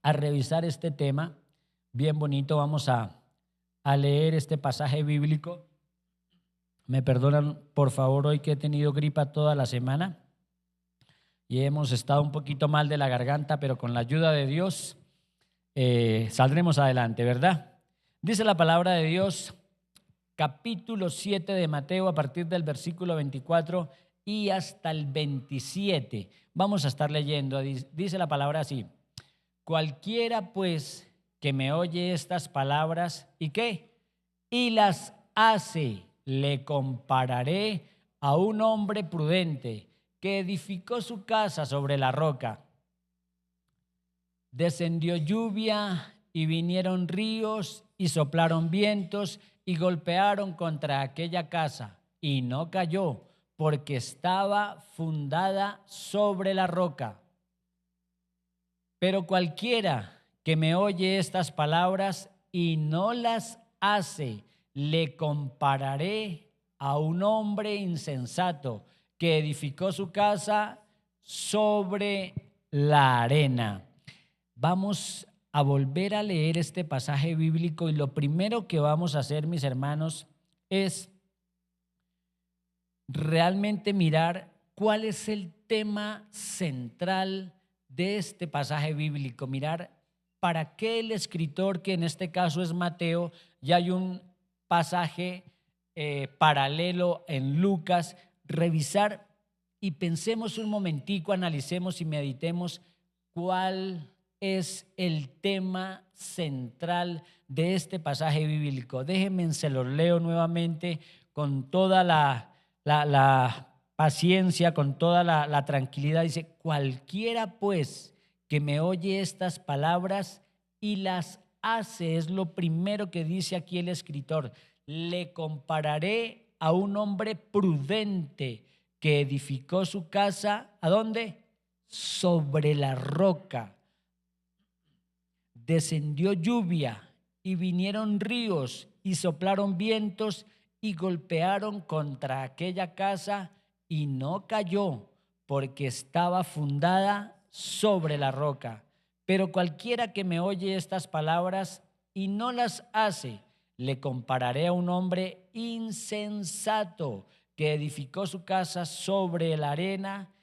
A revisar este tema bien bonito. Vamos a leer este pasaje bíblico. Me perdonan, por favor, hoy que he tenido gripa toda la semana y hemos estado un poquito mal de la garganta, pero con la ayuda de Dios saldremos adelante, ¿verdad? Dice la palabra de Dios, capítulo 7 de Mateo, a partir del versículo 24 y hasta el 27. Vamos a estar leyendo. Dice la palabra así: cualquiera pues que me oye estas palabras y qué, y las hace, le compararé a un hombre prudente que edificó su casa sobre la roca. Descendió lluvia y vinieron ríos y soplaron vientos y golpearon contra aquella casa y no cayó porque estaba fundada sobre la roca. Pero cualquiera que me oye estas palabras y no las hace, le compararé a un hombre insensato que edificó su casa sobre la arena. Vamos a volver a leer este pasaje bíblico y lo primero que vamos a hacer, mis hermanos, es realmente mirar cuál es el tema central de este pasaje bíblico, mirar para qué el escritor, que en este caso es Mateo, ya hay un pasaje paralelo en Lucas, revisar y pensemos un momentico, analicemos y meditemos cuál es el tema central de este pasaje bíblico. Déjenme, se los leo nuevamente con toda la paciencia, con toda la tranquilidad. Dice: cualquiera pues que me oye estas palabras y las hace, es lo primero que dice aquí el escritor. Le compararé a un hombre prudente que edificó su casa, ¿a dónde? Sobre la roca. Descendió lluvia y vinieron ríos y soplaron vientos y golpearon contra aquella casa y no cayó porque estaba fundada sobre la roca. Pero cualquiera que me oye estas palabras y no las hace, le compararé a un hombre insensato que edificó su casa sobre la arena,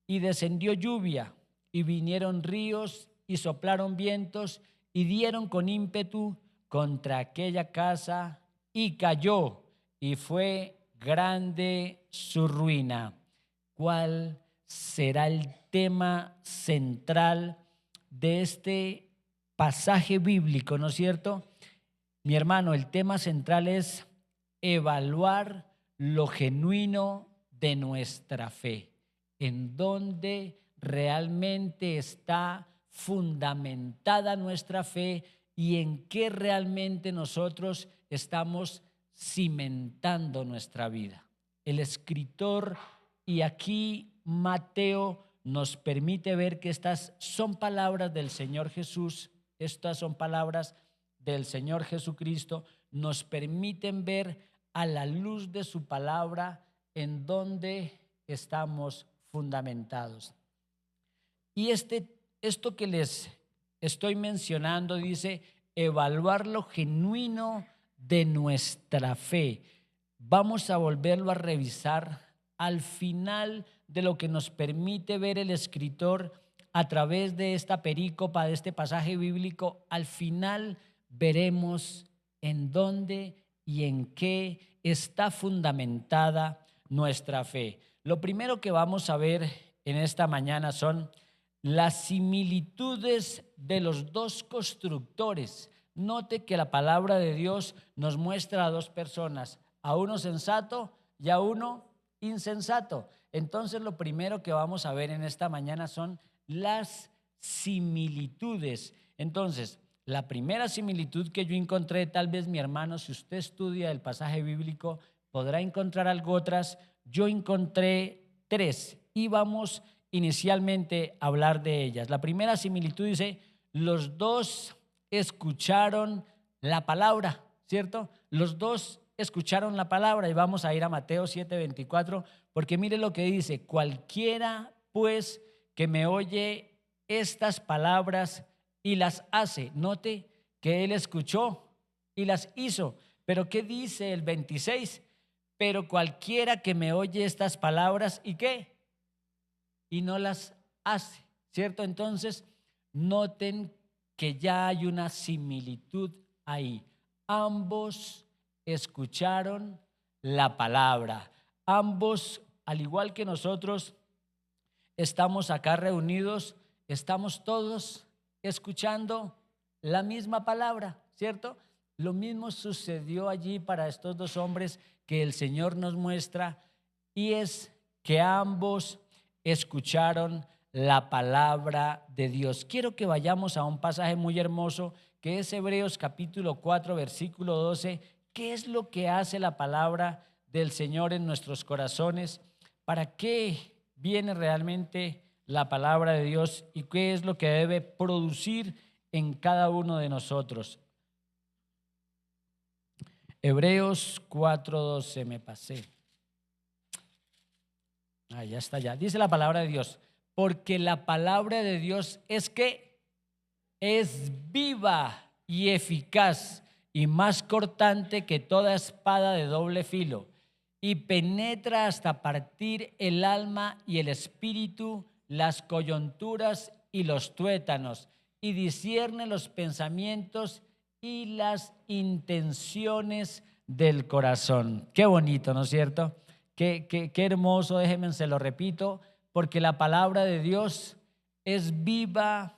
y descendió lluvia y vinieron ríos y soplaron vientos y dieron con ímpetu contra aquella casa y cayó, y fue grande su ruina. ¿Cuál será el tema central de este pasaje bíblico, no es cierto? Mi hermano, el tema central es evaluar lo genuino de nuestra fe, en dónde realmente está fundamentada nuestra fe y en qué realmente nosotros estamos cimentando nuestra vida. El escritor, y aquí Mateo, nos permite ver que estas son palabras del Señor Jesús, estas son palabras del Señor Jesucristo, nos permiten ver a la luz de su palabra en dónde estamos fundamentados. Y esto que les estoy mencionando dice evaluar lo genuino de nuestra fe. Vamos a volverlo a revisar al final de lo que nos permite ver el escritor a través de esta perícopa, de este pasaje bíblico. Al final veremos en dónde y en qué está fundamentada nuestra fe. Lo primero que vamos a ver en esta mañana son las similitudes de los dos constructores. Note que la palabra de Dios nos muestra a dos personas, a uno sensato y a uno insensato. Entonces, lo primero que vamos a ver en esta mañana son las similitudes. Entonces, la primera similitud que yo encontré, tal vez mi hermano, si usted estudia el pasaje bíblico, podrá encontrar algo otras. Yo encontré tres y vamos inicialmente a hablar de ellas. La primera similitud dice: los dos escucharon la palabra, ¿cierto? Los dos escucharon la palabra, y vamos a ir a Mateo 7:24, porque mire lo que dice: cualquiera pues que me oye estas palabras y las hace. Note que él escuchó y las hizo. Pero ¿qué dice el 26? Pero cualquiera que me oye estas palabras y qué, y no las hace, ¿cierto? Entonces, noten que ya hay una similitud ahí. Ambos escucharon la palabra. Ambos, al igual que nosotros, estamos acá reunidos, estamos todos escuchando la misma palabra, ¿cierto? Lo mismo sucedió allí para estos dos hombres que el Señor nos muestra, y es que ambos escucharon la palabra de Dios. Quiero que vayamos a un pasaje muy hermoso que es Hebreos capítulo 4, versículo 12. ¿Qué es lo que hace la palabra del Señor en nuestros corazones? ¿Para qué viene realmente la palabra de Dios y qué es lo que debe producir en cada uno de nosotros? Hebreos 4:12, me pasé. Ya está, ya. Dice la palabra de Dios, porque la palabra de Dios es que es viva y eficaz y más cortante que toda espada de doble filo, y penetra hasta partir el alma y el espíritu, las coyunturas y los tuétanos, y discierne los pensamientos y las intenciones del corazón. Qué bonito, ¿no es cierto? Qué hermoso, déjenme, se lo repito, porque la palabra de Dios es viva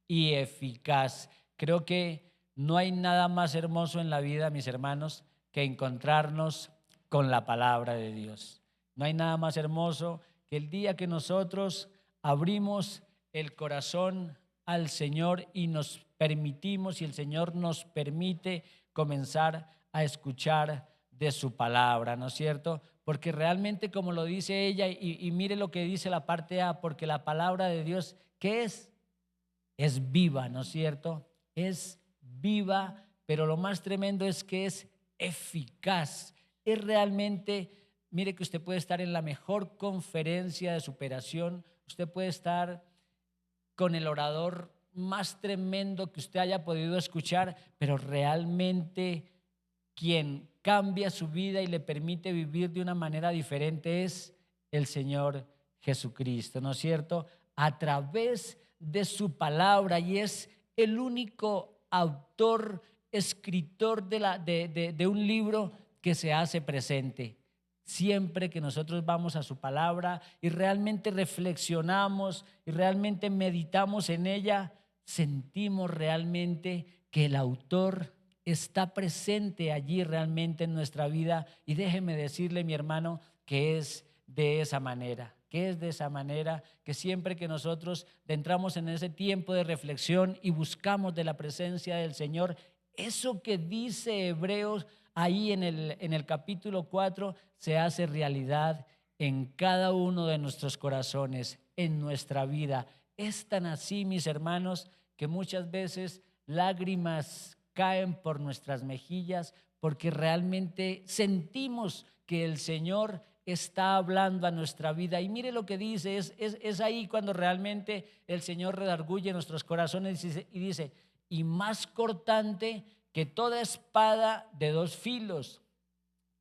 y eficaz. Creo que no hay nada más hermoso en la vida, mis hermanos, que encontrarnos con la palabra de Dios. No hay nada más hermoso que el día que nosotros abrimos el corazón al Señor y nos permitimos, y el Señor nos permite comenzar a escuchar de su palabra, ¿no es cierto? Porque realmente, como lo dice ella, y mire lo que dice la parte A, porque la palabra de Dios, ¿qué es? Es viva, ¿no es cierto? Es viva, pero lo más tremendo es que es eficaz. Es realmente, mire que usted puede estar en la mejor conferencia de superación, usted puede estar con el orador más tremendo que usted haya podido escuchar, pero realmente quien cambia su vida y le permite vivir de una manera diferente es el Señor Jesucristo, ¿no es cierto? A través de su palabra, y es el único autor, escritor de un libro que se hace presente. Siempre que nosotros vamos a su palabra y realmente reflexionamos y realmente meditamos en ella, sentimos realmente que el autor está presente allí realmente en nuestra vida. Y déjeme decirle, mi hermano, que es de esa manera, que siempre que nosotros entramos en ese tiempo de reflexión y buscamos de la presencia del Señor, eso que dice Hebreos ahí en el capítulo 4 se hace realidad en cada uno de nuestros corazones, en nuestra vida. Es tan así, mis hermanos, que muchas veces lágrimas caen por nuestras mejillas porque realmente sentimos que el Señor está hablando a nuestra vida. Y mire lo que dice, es ahí cuando realmente el Señor redarguye nuestros corazones y dice, y más cortante que toda espada de dos filos,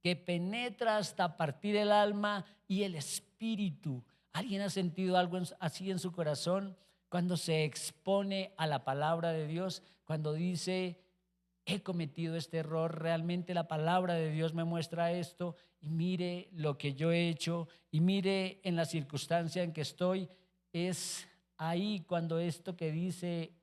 que penetra hasta partir el alma y el espíritu. ¿Alguien ha sentido algo así en su corazón cuando se expone a la palabra de Dios? Cuando dice, he cometido este error, realmente la palabra de Dios me muestra esto, y mire lo que yo he hecho, y mire en la circunstancia en que estoy. Es ahí cuando esto que dice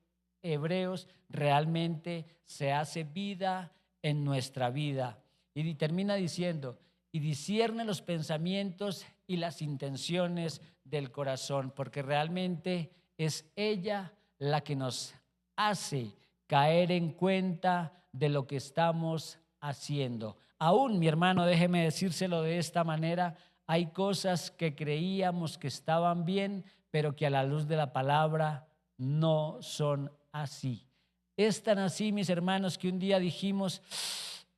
Hebreos realmente se hace vida en nuestra vida. Y termina diciendo, y discierne los pensamientos y las intenciones del corazón, porque realmente es ella la que nos hace caer en cuenta de lo que estamos haciendo. Aún, mi hermano, déjeme decírselo de esta manera, hay cosas que creíamos que estaban bien, pero que a la luz de la palabra no son así. Es tan así, mis hermanos, que un día dijimos,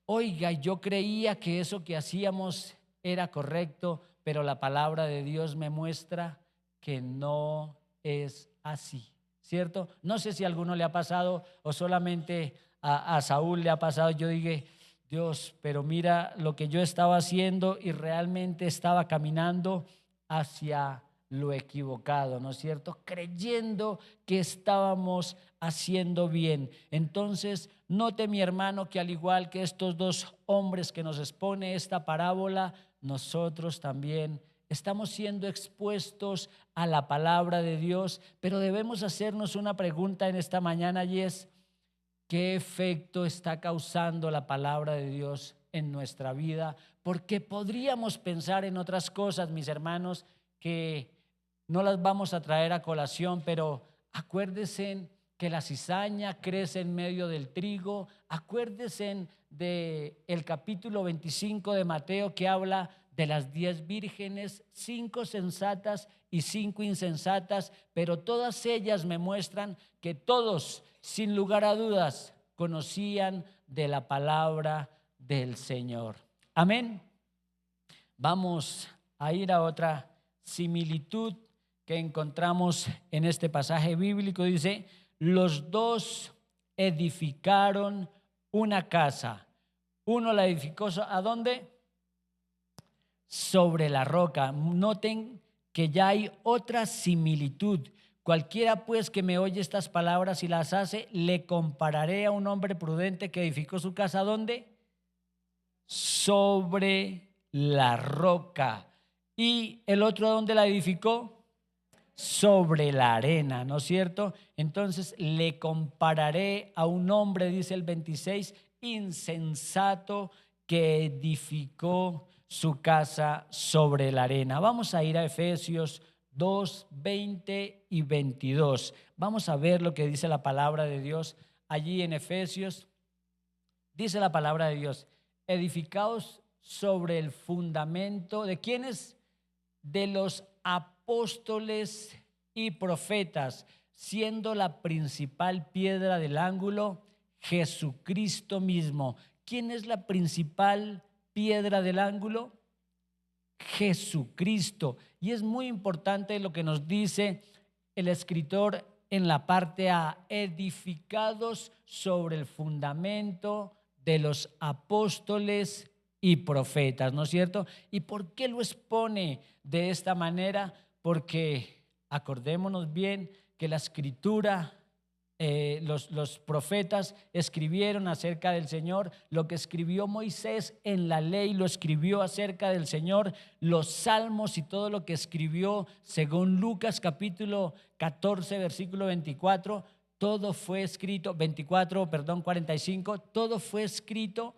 oiga, yo creía que eso que hacíamos era correcto, pero la palabra de Dios me muestra que no es así. ¿cierto? No sé si a alguno le ha pasado o solamente a Saúl le ha pasado. Yo dije, Dios, pero mira lo que yo estaba haciendo y realmente estaba caminando hacia lo equivocado, ¿no es cierto? Creyendo que estábamos haciendo bien. Entonces, note mi hermano que al igual que estos dos hombres que nos expone esta parábola, nosotros también estamos siendo expuestos a la palabra de Dios, pero debemos hacernos una pregunta en esta mañana y es, ¿qué efecto está causando la palabra de Dios en nuestra vida? Porque podríamos pensar en otras cosas, mis hermanos, que no las vamos a traer a colación, pero acuérdense que la cizaña crece en medio del trigo. Acuérdense de el capítulo 25 de Mateo que habla de las 10 vírgenes, 5 sensatas y 5 insensatas, pero todas ellas me muestran que todos, sin lugar a dudas, conocían de la palabra del Señor. Amén. Vamos a ir a otra similitud que encontramos en este pasaje bíblico. Dice, los dos edificaron una casa. Uno la edificó, ¿a dónde? Sobre la roca. Noten que ya hay otra similitud. Cualquiera pues que me oye estas palabras y las hace, le compararé a un hombre prudente que edificó su casa, ¿dónde? Sobre la roca. ¿Y el otro dónde la edificó? Sobre la arena, ¿no es cierto? Entonces le compararé a un hombre, dice el 26, insensato que edificó su casa sobre la arena. Vamos a ir a Efesios 2, 20 y 22. Vamos a ver lo que dice la palabra de Dios allí en Efesios. Dice la palabra de Dios, edificados sobre el fundamento de ¿quiénes? De los apóstoles y profetas, siendo la principal piedra del ángulo Jesucristo mismo. ¿Quién es la principal piedra del ángulo? Jesucristo. Y es muy importante lo que nos dice el escritor en la parte A, edificados sobre el fundamento de los apóstoles y profetas, ¿no es cierto? ¿Y por qué lo expone de esta manera? Porque acordémonos bien que la escritura, los profetas escribieron acerca del Señor, lo que escribió Moisés en la ley lo escribió acerca del Señor, los salmos y todo lo que escribió según Lucas capítulo 14 versículo 24, todo fue escrito, 45, todo fue escrito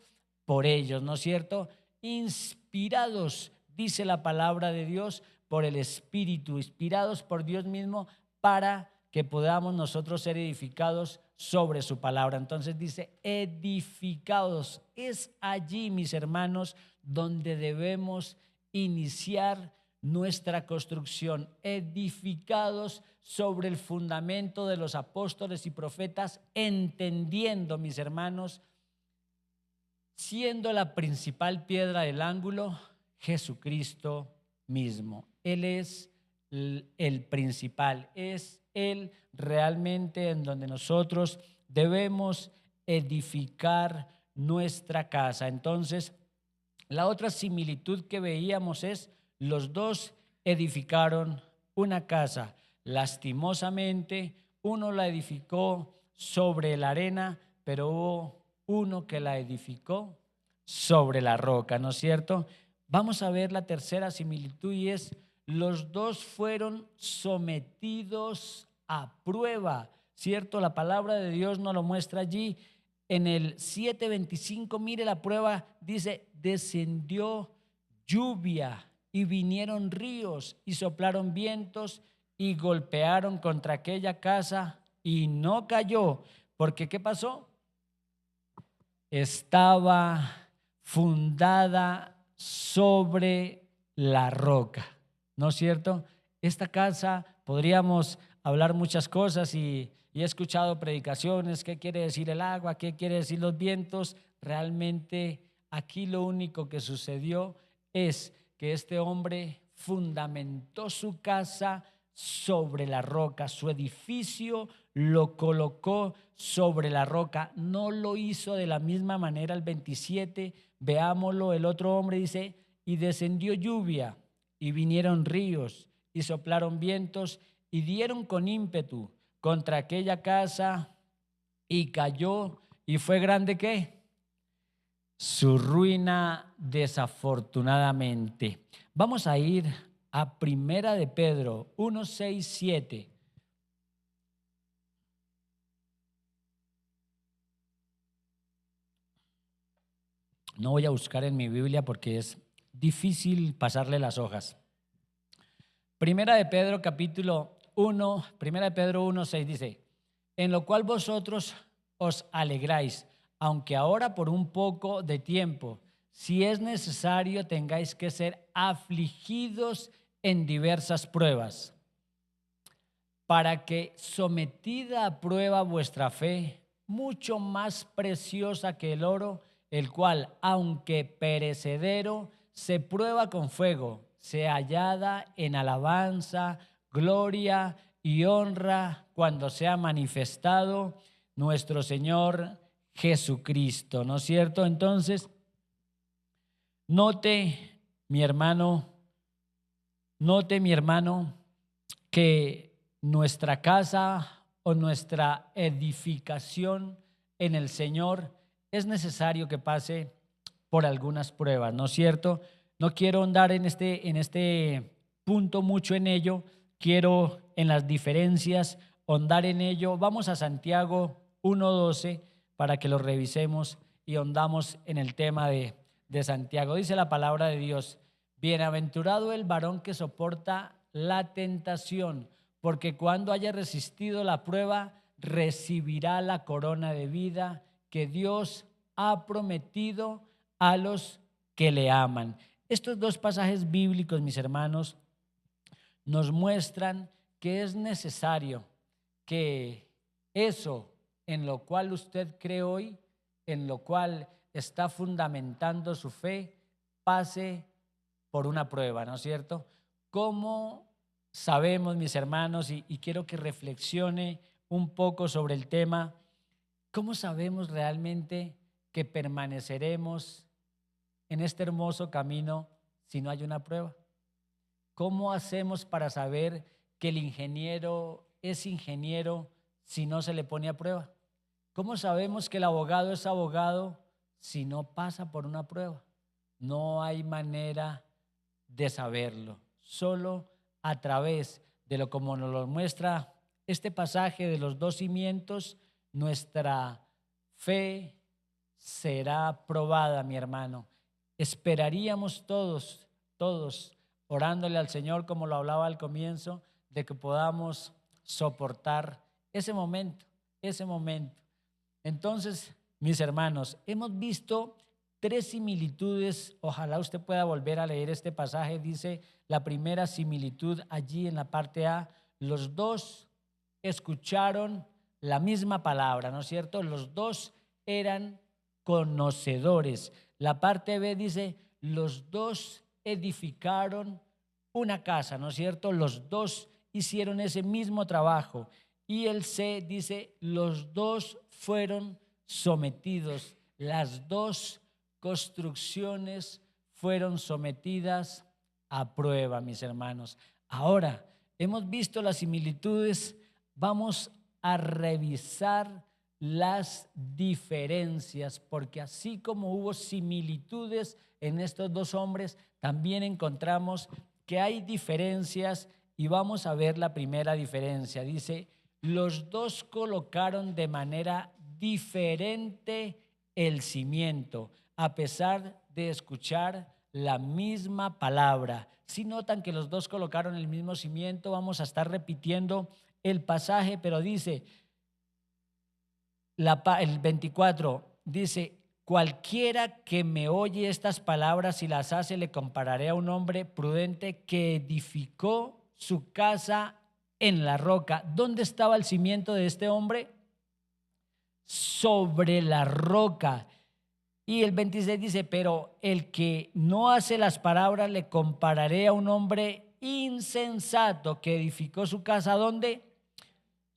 por ellos, ¿no es cierto? Inspirados, dice la palabra de Dios, por el Espíritu, inspirados por Dios mismo para que podamos nosotros ser edificados sobre su palabra. Entonces dice, edificados. Es allí, mis hermanos, donde debemos iniciar nuestra construcción, edificados sobre el fundamento de los apóstoles y profetas, entendiendo, mis hermanos, siendo la principal piedra del ángulo, Jesucristo mismo. Él es el principal, es Él realmente en donde nosotros debemos edificar nuestra casa. Entonces, la otra similitud que veíamos es, los dos edificaron una casa. Lastimosamente, uno la edificó sobre la arena, pero hubo uno que la edificó sobre la roca, ¿no es cierto? Vamos a ver la tercera similitud y es, los dos fueron sometidos a prueba, ¿cierto? La palabra de Dios nos lo muestra allí en el 7:25. Mire la prueba, dice, descendió lluvia y vinieron ríos y soplaron vientos y golpearon contra aquella casa y no cayó, porque ¿qué pasó? Estaba fundada sobre la roca, ¿no es cierto? Esta casa, podríamos hablar muchas cosas y he escuchado predicaciones, qué quiere decir el agua, qué quiere decir los vientos. Realmente aquí lo único que sucedió es que este hombre fundamentó su casa sobre la roca, su edificio lo colocó sobre la roca. No lo hizo de la misma manera el 27. Veámoslo, el otro hombre dice, y descendió lluvia, y vinieron ríos, y soplaron vientos, y dieron con ímpetu contra aquella casa, y cayó, y fue grande ¿qué? Su ruina desafortunadamente. Vamos a ir a Primera de Pedro 1, 6, 7. No voy a buscar en mi Biblia porque es difícil pasarle las hojas. Primera de Pedro capítulo 1, Primera de Pedro 1, 6 dice, en lo cual vosotros os alegráis, aunque ahora por un poco de tiempo, si es necesario, tengáis que ser afligidos en diversas pruebas, para que sometida a prueba vuestra fe, mucho más preciosa que el oro, el cual, aunque perecedero, se prueba con fuego, sea hallada en alabanza, gloria y honra cuando sea manifestado nuestro Señor Jesucristo, ¿no es cierto? Entonces, note, mi hermano, que nuestra casa o nuestra edificación en el Señor es necesario que pase por algunas pruebas, ¿no es cierto? No quiero andar en este punto mucho en ello, quiero en las diferencias ahondar en ello. Vamos a Santiago 1:12 para que lo revisemos y ahondamos en el tema de Santiago. Dice la palabra de Dios, bienaventurado el varón que soporta la tentación, porque cuando haya resistido la prueba, recibirá la corona de vida que Dios ha prometido a los que le aman. Estos dos pasajes bíblicos, mis hermanos, nos muestran que es necesario que eso en lo cual usted cree hoy, en lo cual está fundamentando su fe, pase por una prueba, ¿no es cierto? ¿Cómo sabemos, mis hermanos, y quiero que reflexione un poco sobre el tema, cómo sabemos realmente que permaneceremos en este hermoso camino si no hay una prueba? ¿Cómo hacemos para saber que el ingeniero es ingeniero si no se le pone a prueba? ¿Cómo sabemos que el abogado es abogado si no pasa por una prueba? No hay manera de saberlo, solo a través de lo como nos lo muestra este pasaje de los dos cimientos, nuestra fe será probada, mi hermano. Esperaríamos todos, orándole al Señor, como lo hablaba al comienzo, de que podamos soportar ese momento, ese momento. Entonces, mis hermanos, hemos visto tres similitudes. Ojalá usted pueda volver a leer este pasaje. Dice la primera similitud allí en la parte A, los dos escucharon la misma palabra, ¿no es cierto? Los dos eran conocedores. La parte B dice, los dos edificaron una casa, ¿no es cierto? Los dos hicieron ese mismo trabajo. Y el C dice, los dos fueron sometidos, las dos construcciones fueron sometidas a prueba, mis hermanos. Ahora, hemos visto las similitudes, vamos a revisar las diferencias, porque así como hubo similitudes en estos dos hombres, también encontramos que hay diferencias y vamos a ver la primera diferencia. Dice, los dos colocaron de manera diferente el cimiento, a pesar de escuchar la misma palabra. Si notan que los dos colocaron el mismo cimiento, vamos a estar repitiendo el pasaje, pero dice, el 24, dice, cualquiera que me oye estas palabras y las hace, le compararé a un hombre prudente que edificó su casa en la roca. ¿Dónde estaba el cimiento de este hombre? Sobre la roca. Y el 26 dice, pero el que no hace las palabras le compararé a un hombre insensato que edificó su casa, ¿dónde?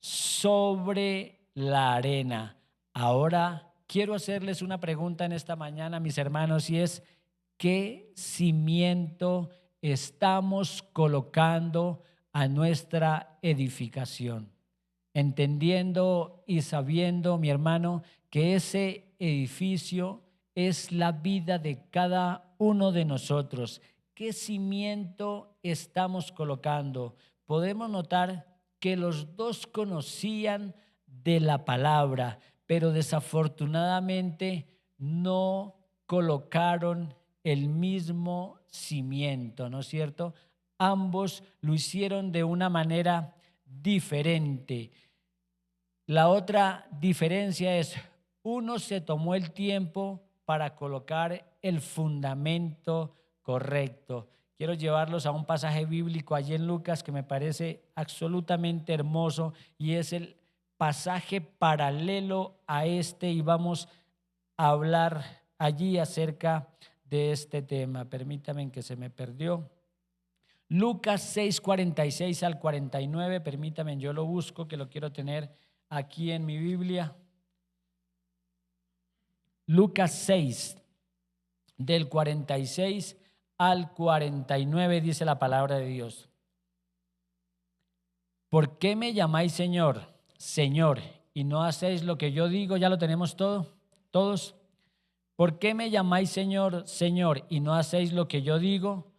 sobre la arena. Ahora quiero hacerles una pregunta en esta mañana, mis hermanos, y es: ¿qué cimiento estamos colocando a nuestra edificación? Entendiendo y sabiendo, mi hermano, que ese edificio es la vida de cada uno de nosotros. ¿Qué cimiento estamos colocando? Podemos notar que los dos conocían de la palabra, pero desafortunadamente no colocaron el mismo cimiento, ¿no es cierto? Ambos lo hicieron de una manera diferente. La otra diferencia es: uno se tomó el tiempo para colocar el fundamento correcto. Quiero llevarlos a un pasaje bíblico allí en Lucas que me parece absolutamente hermoso, y es el pasaje paralelo a este, y vamos a hablar allí acerca de este tema. Permítanme, que se me perdió. Lucas 6, 46 al 49, permítanme, yo lo busco, que lo quiero tener aquí en mi Biblia. Lucas 6, del 46 al 49, dice la palabra de Dios. ¿Por qué me llamáis Señor, Señor, y no hacéis lo que yo digo? Ya lo tenemos todos. ¿Por qué me llamáis Señor, Señor, y no hacéis lo que yo digo?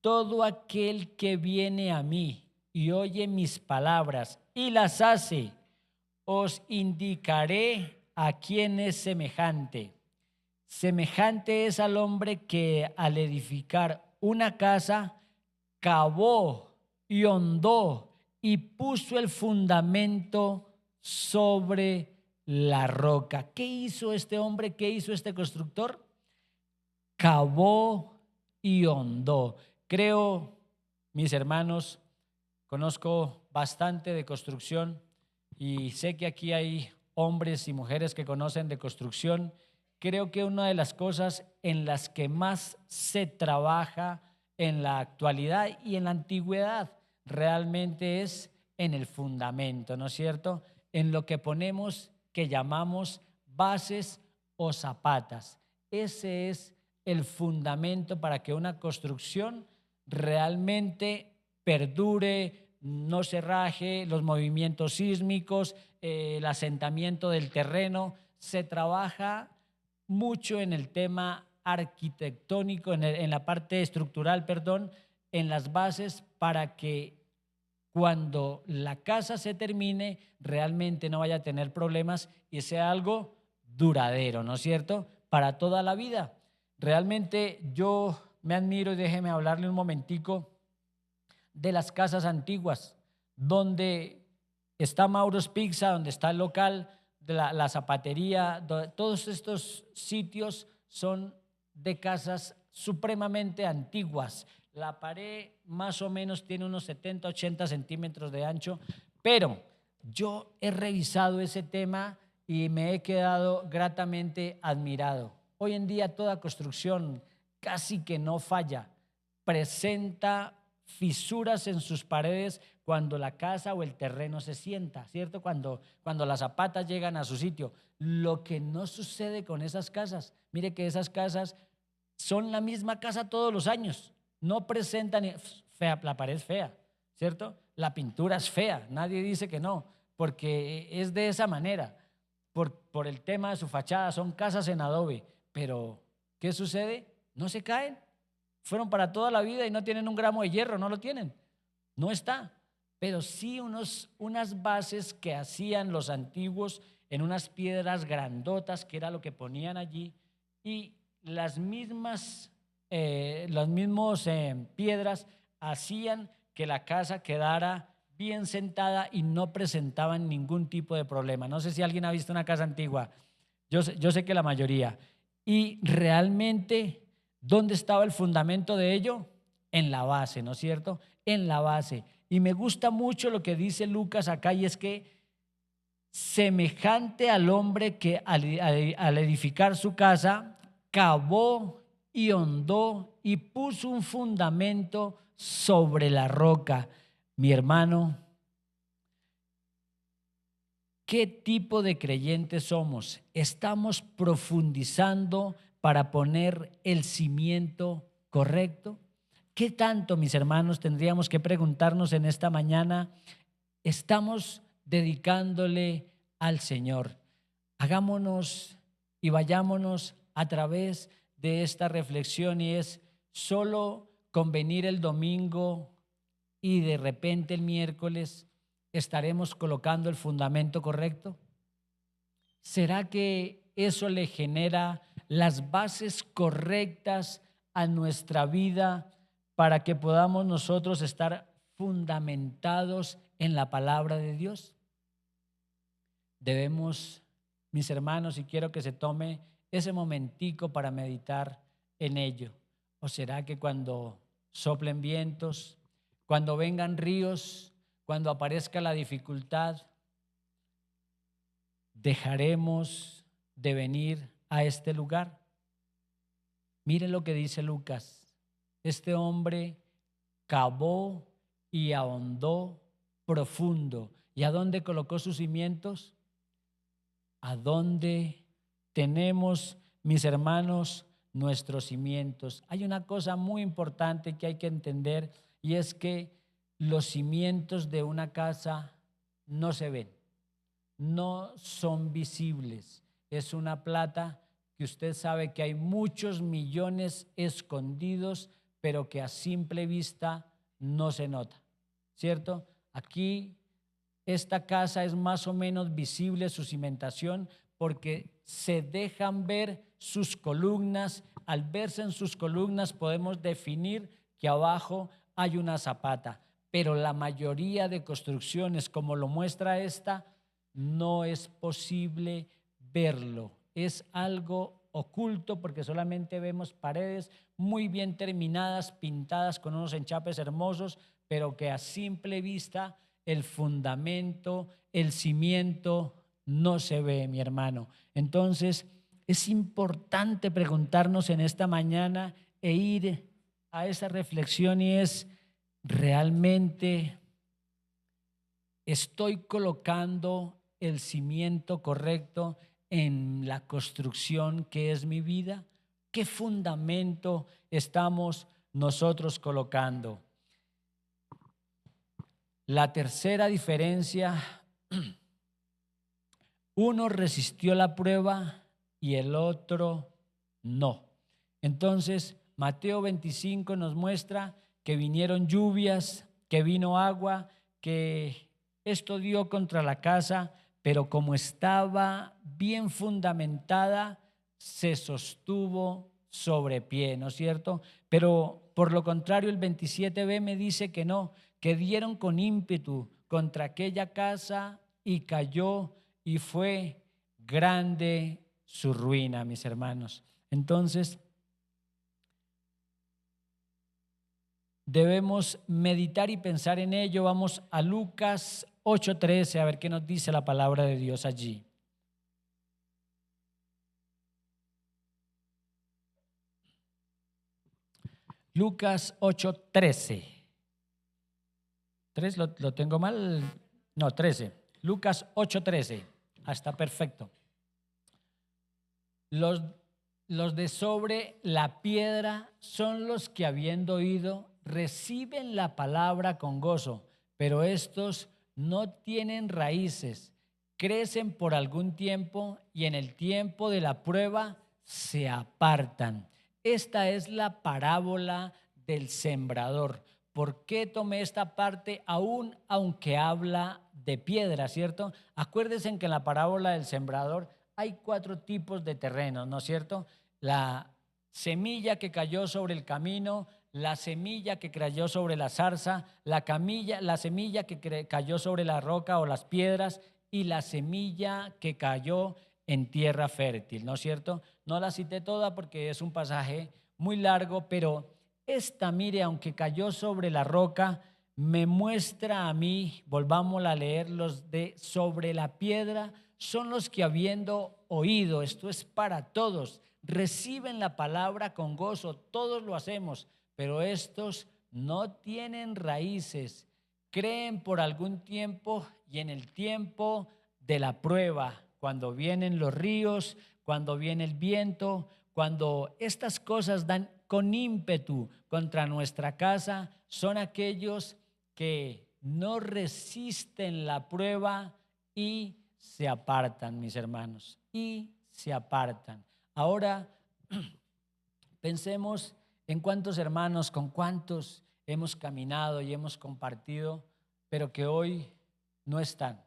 Todo aquel que viene a mí y oye mis palabras y las hace, os indicaré a quién es semejante. Semejante es al hombre que, al edificar una casa, cavó y hondó y puso el fundamento sobre la roca. ¿Qué hizo este hombre? ¿Qué hizo este constructor? Cavó y hondó. Creo, mis hermanos, conozco bastante de construcción y sé que aquí hay hombres y mujeres que conocen de construcción. Creo que una de las cosas en las que más se trabaja en la actualidad y en la antigüedad realmente es en el fundamento, ¿no es cierto? En lo que ponemos, que llamamos bases o zapatas. Ese es el fundamento para que una construcción realmente perdure, no se raje, los movimientos sísmicos, el asentamiento del terreno. Se trabaja mucho en el tema arquitectónico, en la parte estructural, perdón, en las bases, para que cuando la casa se termine realmente no vaya a tener problemas y sea algo duradero, ¿no es cierto? Para toda la vida. Realmente yo me admiro, y déjeme hablarle un momentico de las casas antiguas, donde está Mauro's Pizza, donde está el local de la zapatería. Todos estos sitios son de casas supremamente antiguas. La pared más o menos tiene unos 70, 80 centímetros de ancho, pero yo he revisado ese tema y me he quedado gratamente admirado. Hoy en día toda construcción casi que no falla, presenta fisuras en sus paredes cuando la casa o el terreno se sienta, ¿cierto? Cuando las zapatas llegan a su sitio. Lo que no sucede con esas casas, mire que esas casas son la misma casa todos los años, no presentan fea, la pared es fea, ¿cierto? La pintura es fea, nadie dice que no, porque es de esa manera, por el tema de su fachada. Son casas en adobe, pero ¿qué sucede? No se caen. Fueron para toda la vida y no tienen un gramo de hierro, no lo tienen, no está. Pero sí unas bases que hacían los antiguos en unas piedras grandotas, que era lo que ponían allí, y las mismas piedras hacían que la casa quedara bien sentada y no presentaban ningún tipo de problema. No sé si alguien ha visto una casa antigua, yo sé que la mayoría. Y realmente, ¿dónde estaba el fundamento de ello? En la base, ¿no es cierto? En la base. Y me gusta mucho lo que dice Lucas acá, y es que semejante al hombre que al edificar su casa, cavó y hondó y puso un fundamento sobre la roca. Mi hermano, ¿Qué tipo de creyentes somos? ¿Estamos profundizando para poner el cimiento correcto? ¿Qué tanto, mis hermanos, tendríamos que preguntarnos en esta mañana? ¿Estamos dedicándole al Señor? Hagámonos y vayámonos a través de esta reflexión, y es solo con venir el domingo y de repente el miércoles estaremos colocando el fundamento correcto. ¿Será que eso le genera las bases correctas a nuestra vida para que podamos nosotros estar fundamentados en la palabra de Dios? Debemos, mis hermanos, y quiero que se tome ese momentico para meditar en ello. ¿O será que cuando soplen vientos, cuando vengan ríos, cuando aparezca la dificultad, dejaremos de venir a este lugar? Miren lo que dice Lucas. Este hombre cavó y ahondó profundo. ¿Y a dónde colocó sus cimientos? ¿A dónde tenemos, mis hermanos, nuestros cimientos? Hay una cosa muy importante que hay que entender, y es que los cimientos de una casa no se ven, no son visibles. Es una plata que usted sabe que hay muchos millones escondidos, pero que a simple vista no se nota, ¿cierto? Aquí esta casa es más o menos visible su cimentación porque se dejan ver sus columnas. Al verse en sus columnas podemos definir que abajo hay una zapata, pero la mayoría de construcciones, como lo muestra esta, no es posible verlo. Es algo oculto porque solamente vemos paredes muy bien terminadas, pintadas con unos enchapes hermosos, pero que a simple vista el fundamento, el cimiento no se ve, mi hermano. Entonces, es importante preguntarnos en esta mañana e ir a esa reflexión, y es: ¿realmente estoy colocando el cimiento correcto en la construcción que es mi vida? ¿Qué fundamento estamos nosotros colocando? La tercera diferencia: uno resistió la prueba y el otro no. Entonces, Mateo 25 nos muestra que vinieron lluvias, que vino agua, que esto dio contra la casa, pero como estaba bien fundamentada, se sostuvo sobre pie, ¿no es cierto? Pero por lo contrario, el 27b me dice que no, que dieron con ímpetu contra aquella casa y cayó, y fue grande su ruina, mis hermanos. Entonces, debemos meditar y pensar en ello. Vamos a Lucas 8:13 a ver qué nos dice la palabra de Dios allí. Lucas 8:13. ¿3 lo tengo mal? No, 13. Lucas 8:13. Está perfecto. Los de sobre la piedra son los que, habiendo oído, reciben la palabra con gozo, pero estos no tienen raíces, crecen por algún tiempo y en el tiempo de la prueba se apartan. Esta es la parábola del sembrador. ¿Por qué tomé esta parte aún aunque habla de piedra, cierto? Acuérdense que en la parábola del sembrador hay 4 tipos de terrenos, ¿no es cierto? La semilla que cayó sobre el camino, la semilla que cayó sobre la zarza, la semilla que cayó sobre la roca o las piedras, y la semilla que cayó en tierra fértil, ¿no es cierto? No la cité toda porque es un pasaje muy largo, pero esta, mire, aunque cayó sobre la roca, me muestra a mí, volvámosla a leer, los de sobre la piedra son los que, habiendo oído, esto es para todos, reciben la palabra con gozo, todos lo hacemos, pero estos no tienen raíces, creen por algún tiempo y en el tiempo de la prueba, cuando vienen los ríos, cuando viene el viento, cuando estas cosas dan con ímpetu contra nuestra casa, son aquellos que no resisten la prueba y se apartan, mis hermanos, y se apartan. Ahora pensemos en cuántos hermanos, con cuántos hemos caminado y hemos compartido, pero que hoy no están,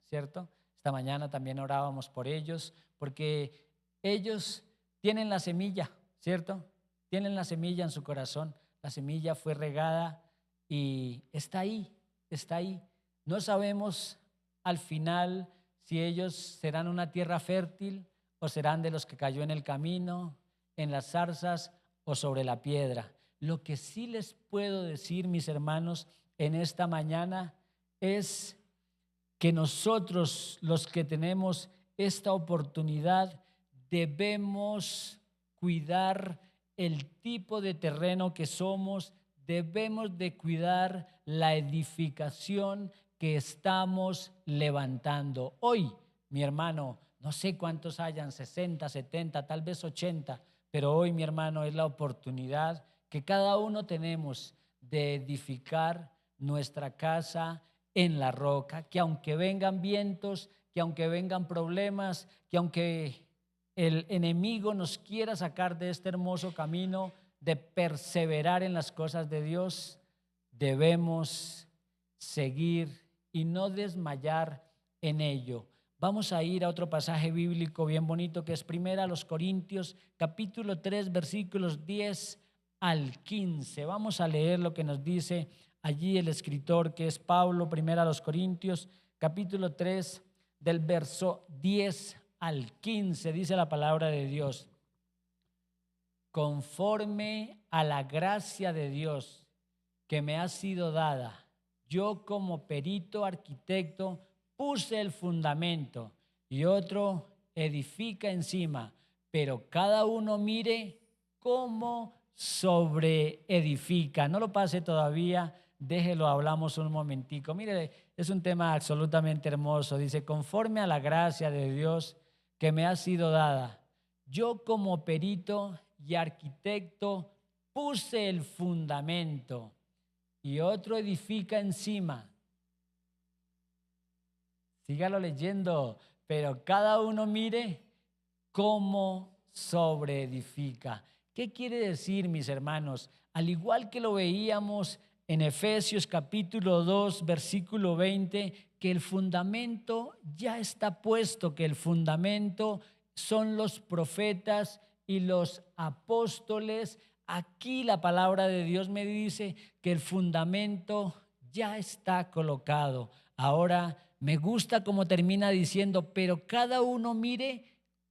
¿cierto? Esta mañana también orábamos por ellos, porque ellos tienen la semilla, ¿cierto? Tienen la semilla en su corazón, la semilla fue regada y está ahí, está ahí. No sabemos al final si ellos serán una tierra fértil o serán de los que cayó en el camino, en las zarzas o sobre la piedra. Lo que sí les puedo decir, mis hermanos, en esta mañana es que nosotros, los que tenemos esta oportunidad, debemos cuidar el tipo de terreno que somos, debemos de cuidar la edificación que estamos levantando. Hoy, mi hermano, no sé cuántos hayan, 60, 70, tal vez 80, pero hoy, mi hermano, es la oportunidad que cada uno tenemos de edificar nuestra casa en la roca, que aunque vengan vientos, que aunque vengan problemas, que aunque el enemigo nos quiera sacar de este hermoso camino de perseverar en las cosas de Dios, debemos seguir y no desmayar en ello. Vamos a ir a otro pasaje bíblico bien bonito que es 1 Corintios capítulo 3 versículos 10 al 15. Vamos a leer lo que nos dice allí el escritor, que es Pablo. 1 Corintios capítulo 3 del verso 10 al 15, dice la palabra de Dios: conforme a la gracia de Dios que me ha sido dada, yo como perito arquitecto puse el fundamento y otro edifica encima, pero cada uno mire cómo sobreedifica. No lo pase todavía, déjelo, hablamos un momentico. Mire, es un tema absolutamente hermoso. Dice, conforme a la gracia de Dios que me ha sido dada, yo como perito y arquitecto puse el fundamento y otro edifica encima. Sígalo leyendo, pero cada uno mire cómo sobreedifica. ¿Qué quiere decir, mis hermanos? Al igual que lo veíamos en Efesios capítulo 2, versículo 20, que el fundamento ya está puesto, que el fundamento son los profetas y los apóstoles. Aquí la palabra de Dios me dice que el fundamento ya está colocado. Ahora me gusta cómo termina diciendo, pero cada uno mire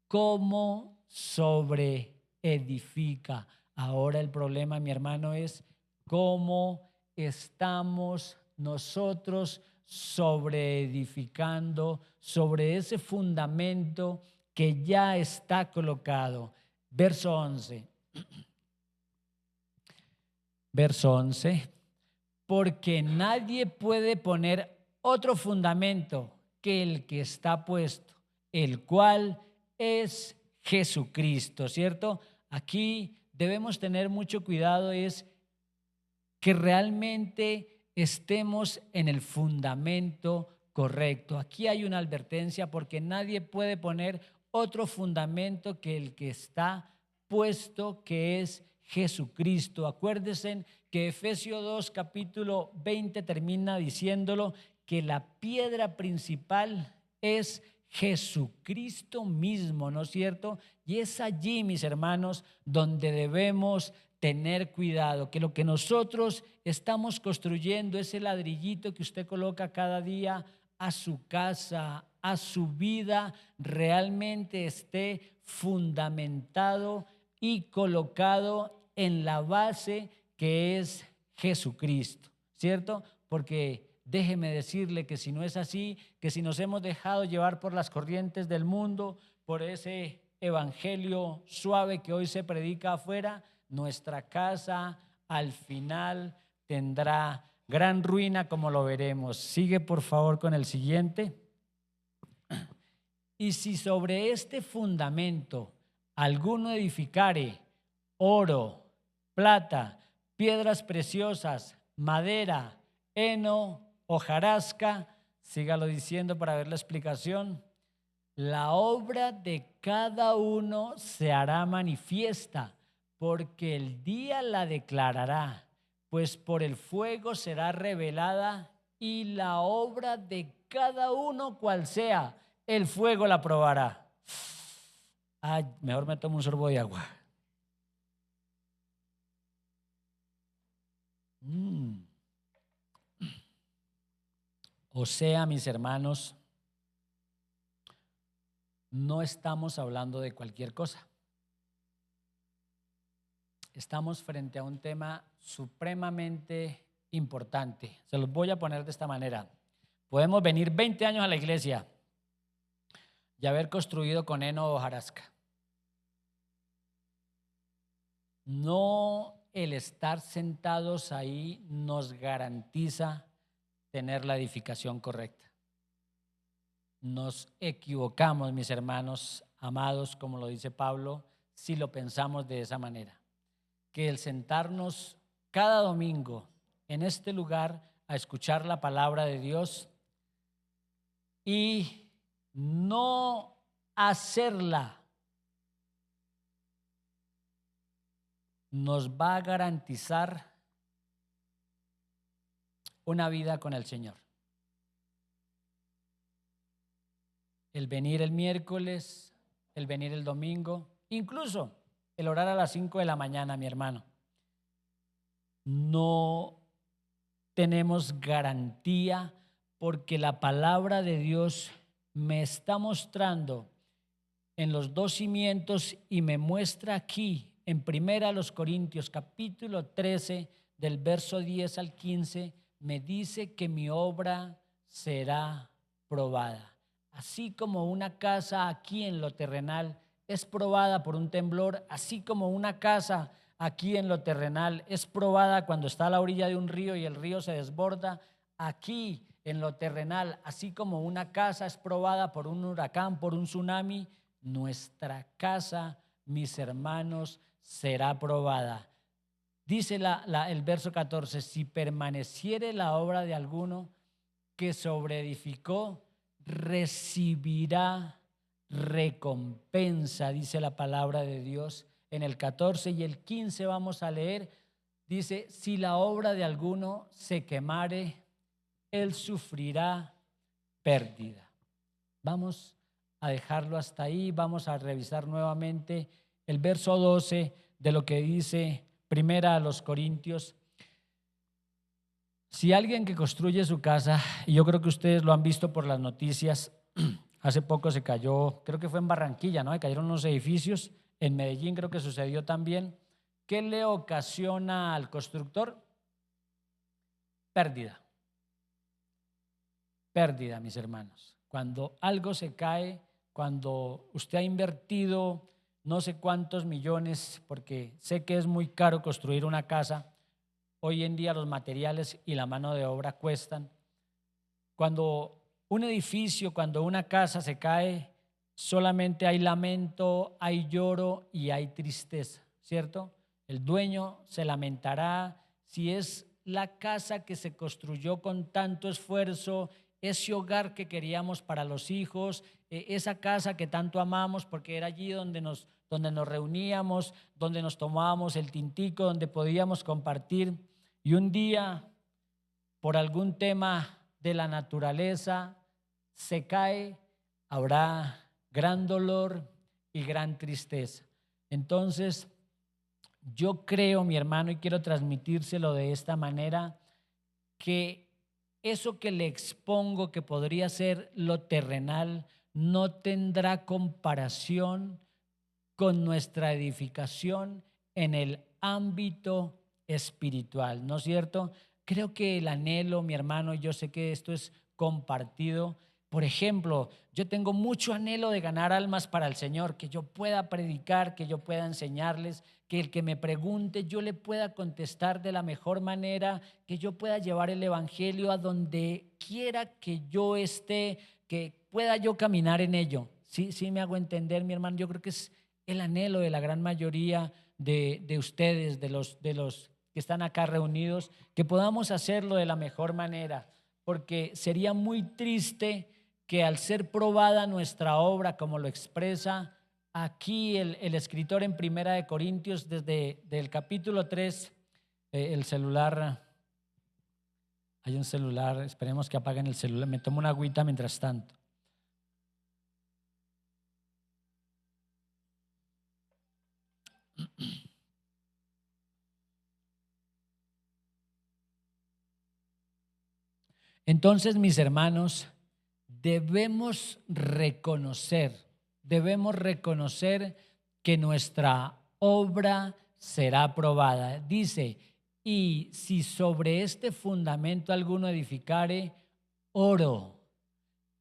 cómo sobreedifica. Ahora el problema, mi hermano, es cómo estamos nosotros sobreedificando sobre ese fundamento que ya está colocado. Verso 11. Verso 11. Porque nadie puede poner otro fundamento que el que está puesto, el cual es Jesucristo, ¿cierto? Aquí debemos tener mucho cuidado, es que realmente estemos en el fundamento correcto. Aquí hay una advertencia porque nadie puede poner otro fundamento que el que está puesto, que es Jesucristo. Acuérdense que Efesios 2 capítulo 20 termina diciéndolo, que la piedra principal es Jesucristo mismo, ¿no es cierto? Y es allí, mis hermanos, donde debemos tener cuidado, que lo que nosotros estamos construyendo, ese ladrillito que usted coloca cada día a su casa, a su vida, realmente esté fundamentado y colocado en la base que es Jesucristo, ¿cierto? Porque déjeme decirle que si no es así, que si nos hemos dejado llevar por las corrientes del mundo, por ese evangelio suave que hoy se predica afuera, nuestra casa al final tendrá gran ruina, como lo veremos. Sigue por favor con el siguiente. Y si sobre este fundamento alguno edificare oro, plata, piedras preciosas, madera, heno, hojarasca, sígalo diciendo para ver la explicación, la obra de cada uno se hará manifiesta, porque el día la declarará, pues por el fuego será revelada, y la obra de cada uno cual sea, el fuego la probará. Ay, mejor me tomo un sorbo de agua. O sea, mis hermanos, no estamos hablando de cualquier cosa. Estamos frente a un tema supremamente importante. Se los voy a poner de esta manera. Podemos venir 20 años a la iglesia y haber construido con heno o hojarasca. No el estar sentados ahí nos garantiza tener la edificación correcta. Nos equivocamos, mis hermanos amados, como lo dice Pablo, si lo pensamos de esa manera. Que el sentarnos cada domingo en este lugar a escuchar la palabra de Dios y no hacerla nos va a garantizar una vida con el Señor. El venir el miércoles, el venir el domingo, incluso el orar a las 5 de la mañana, mi hermano. No tenemos garantía porque la palabra de Dios me está mostrando en los dos cimientos y me muestra aquí en 1 Corintios capítulo 13 del verso 10 al 15, me dice que mi obra será probada. Así como una casa aquí en lo terrenal es probada por un temblor, así como una casa aquí en lo terrenal es probada cuando está a la orilla de un río y el río se desborda, aquí en lo terrenal, así como una casa es probada por un huracán, por un tsunami, nuestra casa, mis hermanos, será probada. Dice el verso 14, si permaneciere la obra de alguno que sobreedificó, recibirá recompensa, dice la palabra de Dios. En el 14 y el 15 vamos a leer, dice, si la obra de alguno se quemare, él sufrirá pérdida. Vamos a dejarlo hasta ahí, vamos a revisar nuevamente el verso 12 de lo que dice 1 Corintios. Si alguien que construye su casa, y yo creo que ustedes lo han visto por las noticias, hace poco se cayó, creo que fue en Barranquilla, ¿no? Se cayeron unos edificios, en Medellín creo que sucedió también. ¿Qué le ocasiona al constructor? Pérdida. Pérdida, mis hermanos. Cuando algo se cae, cuando usted ha invertido no sé cuántos millones, porque sé que es muy caro construir una casa, hoy en día los materiales y la mano de obra cuestan. Cuando un edificio, cuando una casa se cae, solamente hay lamento, hay lloro y hay tristeza, ¿cierto? El dueño se lamentará si es la casa que se construyó con tanto esfuerzo, ese hogar que queríamos para los hijos, esa casa que tanto amamos porque era allí donde nos reuníamos, donde nos tomábamos el tintico, donde podíamos compartir. Y un día, por algún tema de la naturaleza, se cae, habrá gran dolor y gran tristeza. Entonces, yo creo, mi hermano, y quiero transmitírselo de esta manera, que eso que le expongo, que podría ser lo terrenal, no tendrá comparación con nuestra edificación en el ámbito espiritual, ¿no es cierto? Creo que el anhelo, mi hermano, yo sé que esto es compartido, Por ejemplo, yo tengo mucho anhelo de ganar almas para el Señor, que yo pueda predicar, que yo pueda enseñarles, que el que me pregunte yo le pueda contestar de la mejor manera, que yo pueda llevar el evangelio a donde quiera que yo esté, que pueda yo caminar en ello. Sí, sí me hago entender, mi hermano. Yo creo que es el anhelo de la gran mayoría de ustedes, de los que están acá reunidos, que podamos hacerlo de la mejor manera, porque sería muy triste que al ser probada nuestra obra, como lo expresa aquí el escritor en Primera de Corintios, desde el capítulo 3, el celular, hay un celular, esperemos que apaguen el celular, me tomo una agüita mientras tanto. Entonces, mis hermanos, debemos reconocer que nuestra obra será probada. Dice, y si sobre este fundamento alguno edificare oro,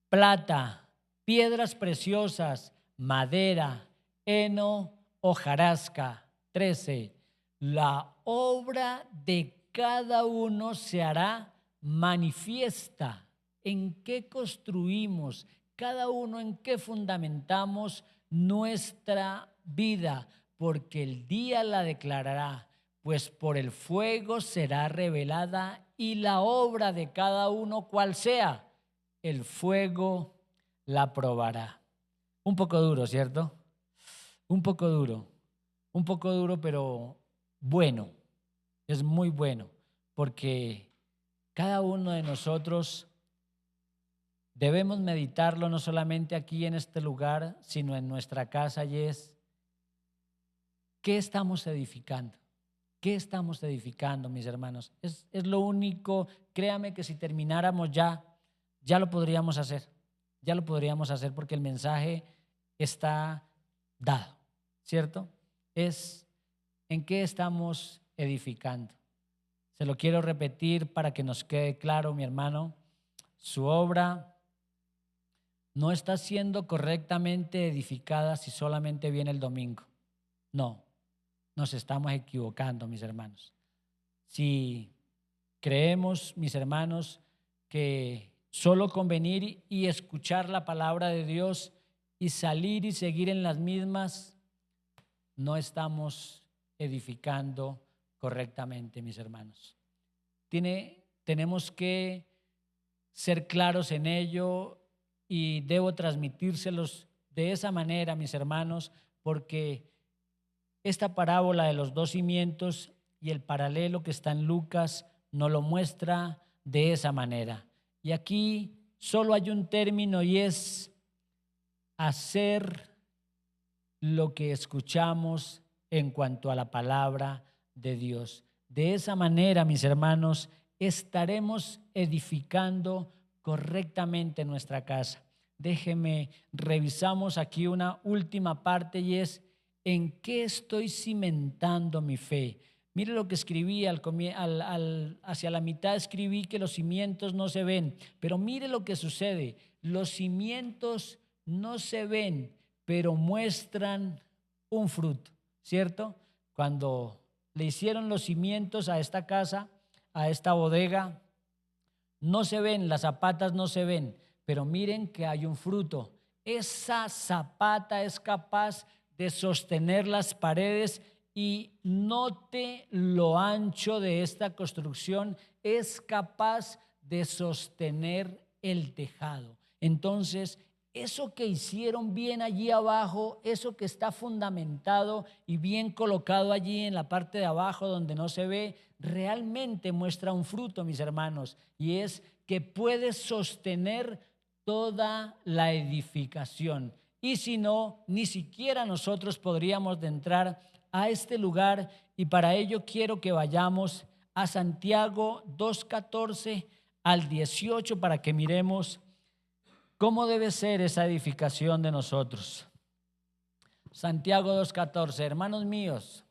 plata, piedras preciosas, madera, heno, hojarasca. 13. La obra de cada uno se hará manifiesta. ¿En qué construimos? Cada uno en qué fundamentamos nuestra vida, porque el día la declarará, pues por el fuego será revelada y la obra de cada uno cual sea, el fuego la probará. Un poco duro, ¿cierto? Un poco duro, pero bueno, es muy bueno, porque cada uno de nosotros debemos meditarlo no solamente aquí en este lugar, sino en nuestra casa, y es, ¿qué estamos edificando? ¿Qué estamos edificando, mis hermanos? Es lo único, créame que si termináramos ya lo podríamos hacer, ya lo podríamos hacer porque el mensaje está dado, ¿cierto? Es en qué estamos edificando. Se lo quiero repetir para que nos quede claro, mi hermano, su obra no está siendo correctamente edificada si solamente viene el domingo. No, nos estamos equivocando, mis hermanos. Si creemos, mis hermanos, que solo con venir y escuchar la palabra de Dios y salir y seguir en las mismas, no estamos edificando correctamente, mis hermanos. Tenemos que ser claros en ello y debo transmitírselos de esa manera, mis hermanos, porque esta parábola de los dos cimientos y el paralelo que está en Lucas nos lo muestra de esa manera. Y aquí solo hay un término y es hacer lo que escuchamos en cuanto a la palabra de Dios. De esa manera, mis hermanos, estaremos edificando correctamente nuestra casa. Déjeme, revisamos aquí una última parte y es ¿en qué estoy cimentando mi fe? Mire lo que escribí hacia la mitad, escribí que los cimientos no se ven, pero mire lo que sucede, los cimientos no se ven, pero muestran un fruto, ¿cierto? Cuando le hicieron los cimientos a esta casa, a esta bodega, no se ven, las zapatas no se ven, pero miren que hay un fruto. Esa zapata es capaz de sostener las paredes y note lo ancho de esta construcción, es capaz de sostener el tejado. Entonces, eso que hicieron bien allí abajo, eso que está fundamentado y bien colocado allí en la parte de abajo donde no se ve, realmente muestra un fruto, mis hermanos, y es que puede sostener toda la edificación. Y si no, ni siquiera nosotros podríamos entrar a este lugar, y para ello quiero que vayamos a Santiago 2:14 al 18 para que miremos ¿cómo debe ser esa edificación de nosotros? Santiago 2:14, hermanos míos,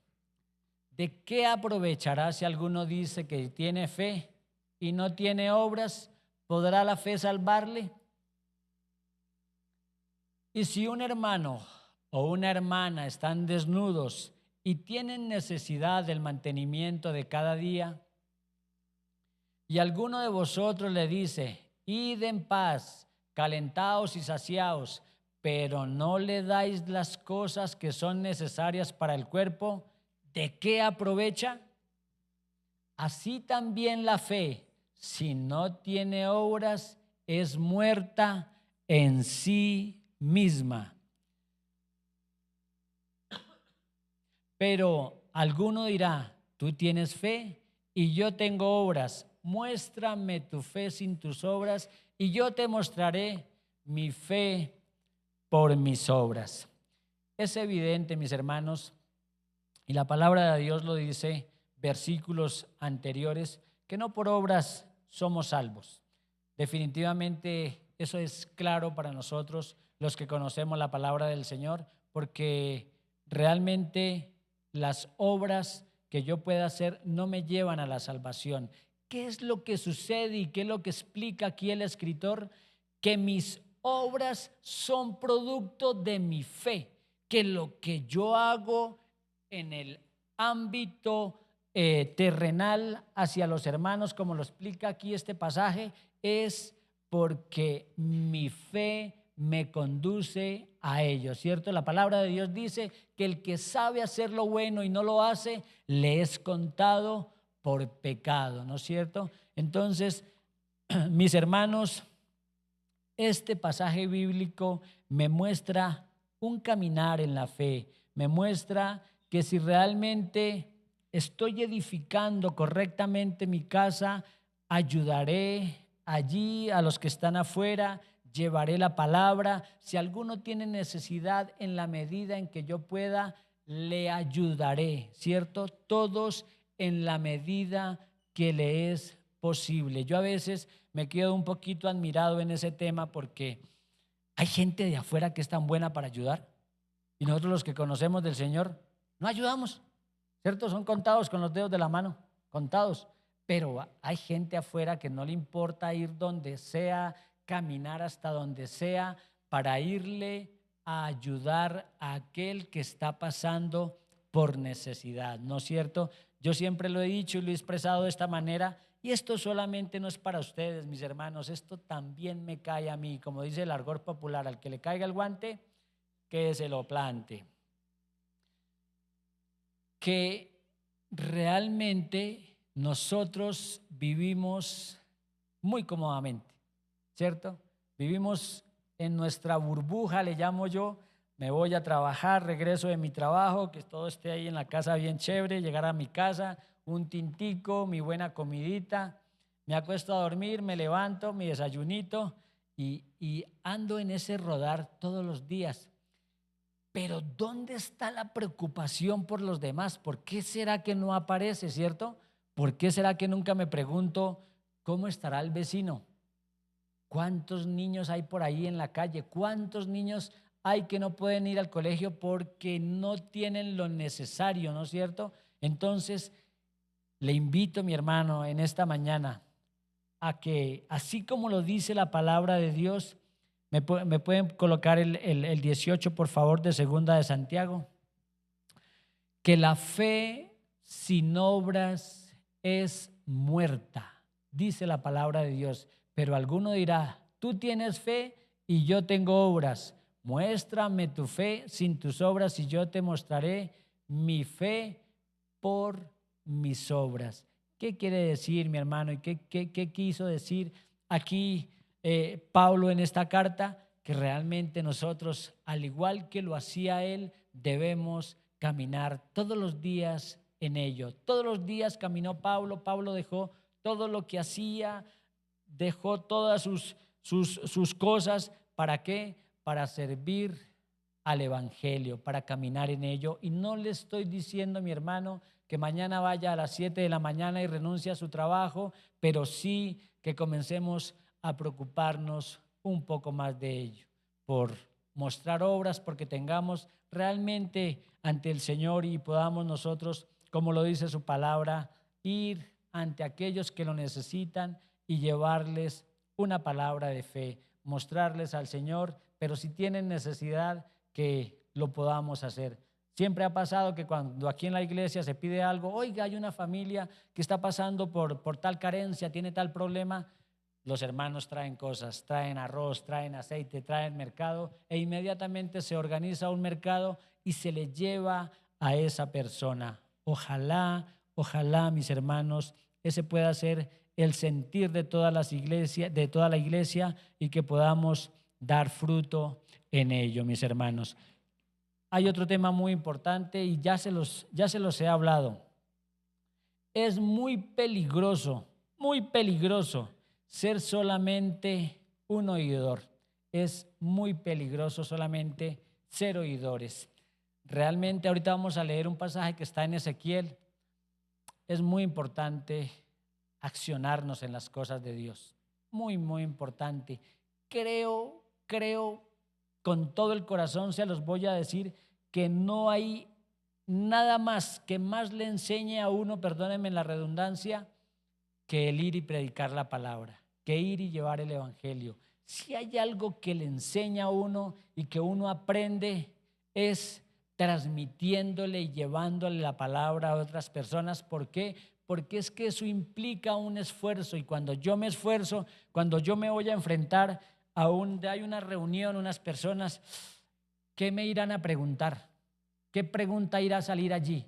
¿de qué aprovechará si alguno dice que tiene fe y no tiene obras? ¿Podrá la fe salvarle? Y si un hermano o una hermana están desnudos y tienen necesidad del mantenimiento de cada día, y alguno de vosotros le dice, id en paz, calentaos y saciaos, pero no le dais las cosas que son necesarias para el cuerpo, ¿de qué aprovecha? Así también la fe, si no tiene obras, es muerta en sí misma. Pero alguno dirá, tú tienes fe y yo tengo obras. Muéstrame tu fe sin tus obras y yo te mostraré mi fe por mis obras. Es evidente, mis hermanos, y la palabra de Dios lo dice, versículos anteriores, que no por obras somos salvos. Definitivamente eso es claro para nosotros, los que conocemos la palabra del Señor, porque realmente las obras que yo pueda hacer no me llevan a la salvación. ¿Qué es lo que sucede y qué es lo que explica aquí el escritor? Que mis obras son producto de mi fe, que lo que yo hago en el ámbito terrenal hacia los hermanos, como lo explica aquí este pasaje, es porque mi fe me conduce a ellos, ¿cierto? La palabra de Dios dice que el que sabe hacer lo bueno y no lo hace, le es contado por pecado, ¿no es cierto? Entonces, mis hermanos, este pasaje bíblico me muestra un caminar en la fe, me muestra que si realmente estoy edificando correctamente mi casa, ayudaré allí a los que están afuera, llevaré la palabra. Si alguno tiene necesidad, en la medida en que yo pueda, le ayudaré, ¿cierto? Todos en la medida que le es posible. Yo a veces me quedo un poquito admirado en ese tema porque hay gente de afuera que es tan buena para ayudar y nosotros los que conocemos del Señor no ayudamos, ¿cierto? Son contados con los dedos de la mano, contados. Pero hay gente afuera que no le importa ir donde sea, caminar hasta donde sea para irle a ayudar a aquel que está pasando por necesidad, ¿no es cierto? Yo siempre lo he dicho y lo he expresado de esta manera, y esto solamente no es para ustedes, mis hermanos, esto también me cae a mí, como dice el argot popular, al que le caiga el guante, que se lo plante. Que realmente nosotros vivimos muy cómodamente, ¿cierto? Vivimos en nuestra burbuja, le llamo yo. Me voy a trabajar, regreso de mi trabajo, que todo esté ahí en la casa bien chévere, llegar a mi casa, un tintico, mi buena comidita, me acuesto a dormir, me levanto, mi desayunito y ando en ese rodar todos los días. Pero ¿dónde está la preocupación por los demás? ¿Por qué será que no aparece, cierto? ¿Por qué será que nunca me pregunto cómo estará el vecino? ¿Cuántos niños hay por ahí en la calle? ¿Cuántos niños hay que no pueden ir al colegio porque no tienen lo necesario, ¿no es cierto? Entonces, le invito, mi hermano, en esta mañana a que, así como lo dice la palabra de Dios, me pueden colocar el 18, por favor, de segunda de Santiago, que la fe sin obras es muerta, dice la palabra de Dios. Pero alguno dirá, tú tienes fe y yo tengo obras. Muéstrame tu fe sin tus obras y yo te mostraré mi fe por mis obras. ¿Qué quiere decir, mi hermano? ¿Y qué quiso decir aquí Pablo en esta carta? Que realmente nosotros, al igual que lo hacía él, debemos caminar todos los días en ello. Todos los días caminó Pablo. Pablo dejó todo lo que hacía, dejó todas sus cosas. ¿Para qué? Para servir al evangelio, para caminar en ello. Y no le estoy diciendo, mi hermano, que mañana vaya a las 7 de la mañana y renuncie a su trabajo, pero sí que comencemos a preocuparnos un poco más de ello, por mostrar obras, porque tengamos realmente ante el Señor y podamos nosotros, como lo dice su palabra, ir ante aquellos que lo necesitan y llevarles una palabra de fe, mostrarles al Señor pero si tienen necesidad que lo podamos hacer. Siempre ha pasado que cuando aquí en la iglesia se pide algo, oiga, hay una familia que está pasando por tal carencia, tiene tal problema, los hermanos traen cosas, traen arroz, traen aceite, traen mercado e inmediatamente se organiza un mercado y se le lleva a esa persona. Ojalá, ojalá, mis hermanos, ese pueda ser el sentir de todas las iglesias, de toda la iglesia, y que podamos dar fruto en ello, mis hermanos. Hay otro tema muy importante y ya se los he hablado. Es muy peligroso ser solamente un oidor. Es muy peligroso solamente ser oidores. Realmente ahorita vamos a leer un pasaje que está en Ezequiel. Es muy importante accionarnos en las cosas de Dios. Muy, muy importante. Creo con todo el corazón, se los voy a decir, que no hay nada más que más le enseñe a uno, perdónenme la redundancia, que el ir y predicar la palabra, que ir y llevar el evangelio. Si hay algo que le enseña a uno y que uno aprende, es transmitiéndole y llevándole la palabra a otras personas. ¿Por qué? Porque es que eso implica un esfuerzo, y cuando yo me esfuerzo, cuando yo me voy a enfrentar a donde hay una reunión, unas personas, ¿qué me irán a preguntar? ¿Qué pregunta irá a salir allí?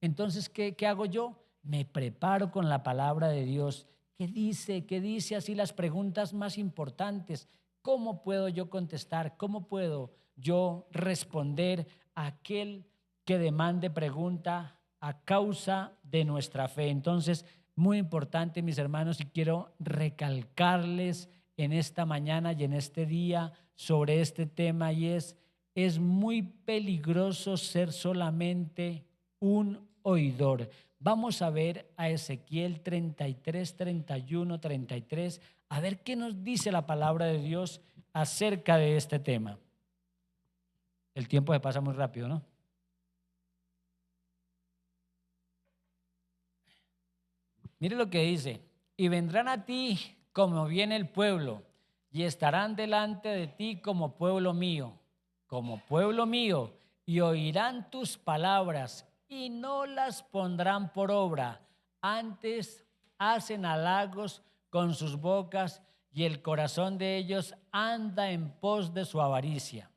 Entonces, ¿qué hago yo? Me preparo con la palabra de Dios. ¿Qué dice? ¿Qué dice así las preguntas más importantes? ¿Cómo puedo yo contestar? ¿Cómo puedo yo responder a aquel que demande pregunta a causa de nuestra fe? Entonces, muy importante, mis hermanos, y quiero recalcarles en esta mañana y en este día sobre este tema, y es muy peligroso ser solamente un oidor. Vamos a ver a Ezequiel 33, 31, 33, a ver qué nos dice la palabra de Dios acerca de este tema. El tiempo se pasa muy rápido, ¿no? Mire lo que dice: y vendrán a ti como viene el pueblo, y estarán delante de ti como pueblo mío, y oirán tus palabras y no las pondrán por obra. Antes hacen halagos con sus bocas, y el corazón de ellos anda en pos de su avaricia.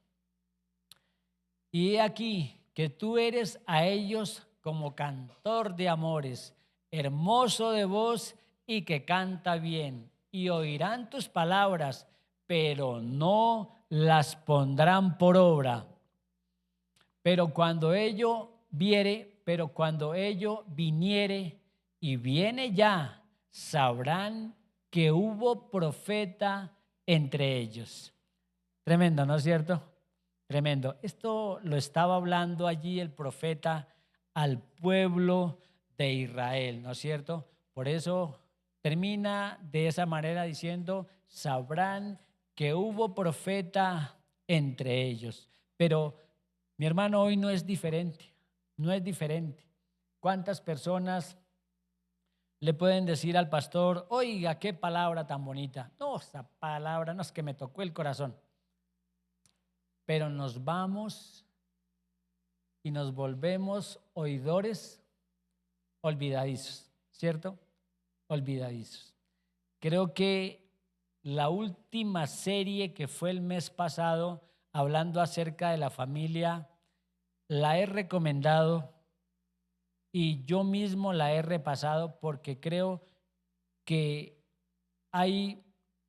Y he aquí que tú eres a ellos como cantor de amores, hermoso de voz y que canta bien. Y oirán tus palabras, pero no las pondrán por obra. Pero cuando ello viniere, y viene ya, sabrán que hubo profeta entre ellos. Tremendo, ¿no es cierto? Tremendo. Esto lo estaba hablando allí el profeta al pueblo de Israel, ¿no es cierto? Por eso termina de esa manera diciendo: sabrán que hubo profeta entre ellos. Pero mi hermano, hoy no es diferente, no es diferente. ¿Cuántas personas le pueden decir al pastor: oiga, qué palabra tan bonita? No, esa palabra no es que me tocó el corazón. Pero nos vamos y nos volvemos oidores olvidadizos, ¿cierto? Olvidadizos. Creo que la última serie que fue el mes pasado, hablando acerca de la familia, la he recomendado y yo mismo la he repasado porque creo que hay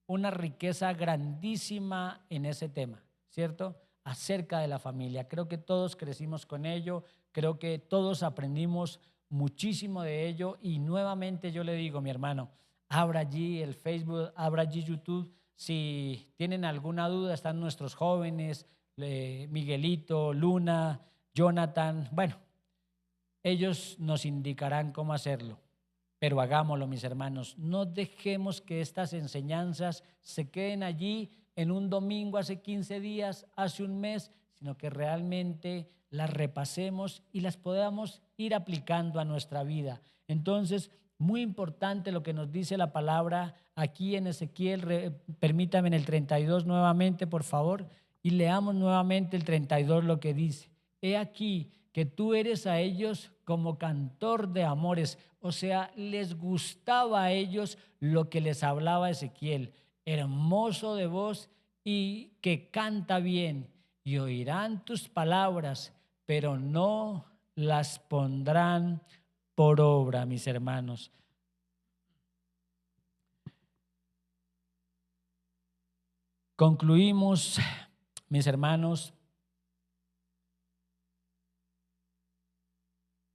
una riqueza grandísima en ese tema, ¿cierto? Acerca de la familia. Creo que todos crecimos con ello, creo que todos aprendimos muchísimo de ello, y nuevamente yo le digo, mi hermano, abra allí el Facebook, abra allí YouTube. Si tienen alguna duda, están nuestros jóvenes, Miguelito, Luna, Jonathan, bueno, ellos nos indicarán cómo hacerlo. Pero hagámoslo, mis hermanos. No dejemos que estas enseñanzas se queden allí en un domingo hace 15 días, hace un mes, sino que realmente las repasemos y las podamos ir aplicando a nuestra vida. Entonces, muy importante lo que nos dice la palabra aquí en Ezequiel. Permítame en el 32 nuevamente, por favor. Y leamos nuevamente el 32 lo que dice. He aquí que tú eres a ellos como cantor de amores. O sea, les gustaba a ellos lo que les hablaba Ezequiel. Hermoso de voz y que canta bien. Y oirán tus palabras, pero no las pondrán por obra, mis hermanos. Concluimos, mis hermanos,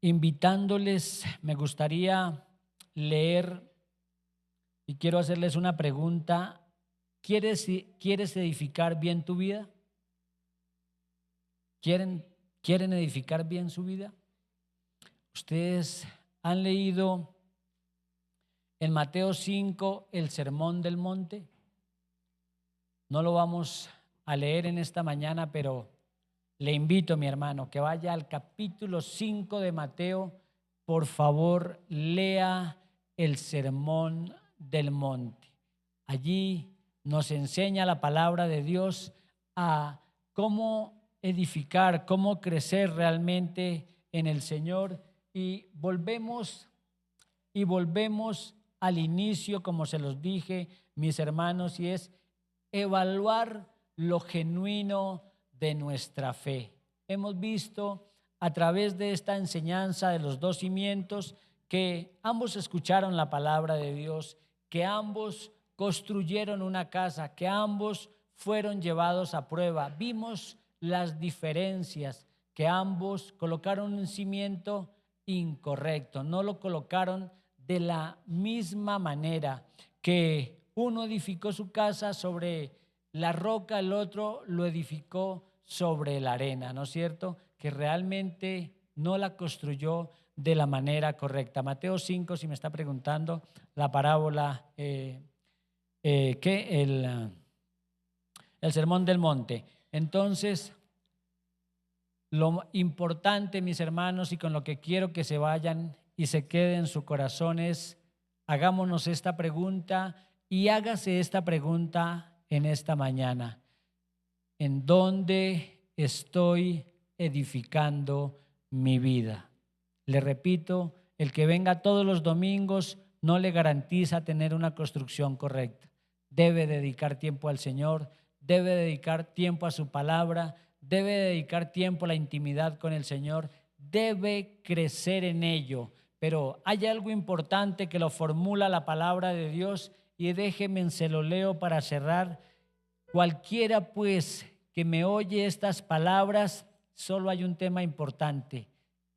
invitándoles, me gustaría leer y quiero hacerles una pregunta. ¿Quieres edificar bien tu vida? ¿Quieren edificar bien su vida? Ustedes han leído en Mateo 5 el Sermón del Monte. No lo vamos a leer en esta mañana, pero le invito, mi hermano, que vaya al capítulo 5 de Mateo. Por favor, lea el Sermón del Monte. Allí nos enseña la palabra de Dios a cómo edificar, cómo crecer realmente en el Señor. Y volvemos al inicio, como se los dije, mis hermanos, y es evaluar lo genuino de nuestra fe. Hemos visto a través de esta enseñanza de los dos cimientos que ambos escucharon la palabra de Dios, que ambos construyeron una casa, que ambos fueron llevados a prueba. Vimos las diferencias, que ambos colocaron un cimiento incorrecto, no lo colocaron de la misma manera, que uno edificó su casa sobre la roca, el otro lo edificó sobre la arena, ¿no es cierto? Que realmente no la construyó de la manera correcta. Mateo 5, si me está preguntando, la parábola, el Sermón del Monte. Entonces, lo importante, mis hermanos, y con lo que quiero que se vayan y se quede en su corazón es, hagámonos esta pregunta y hágase esta pregunta en esta mañana. ¿En dónde estoy edificando mi vida? Le repito, el que venga todos los domingos no le garantiza tener una construcción correcta. Debe dedicar tiempo al Señor, debe dedicar tiempo a su palabra, debe dedicar tiempo a la intimidad con el Señor, debe crecer en ello. Pero hay algo importante que lo formula la palabra de Dios y déjeme, se lo leo para cerrar. Cualquiera pues que me oye estas palabras, solo hay un tema importante: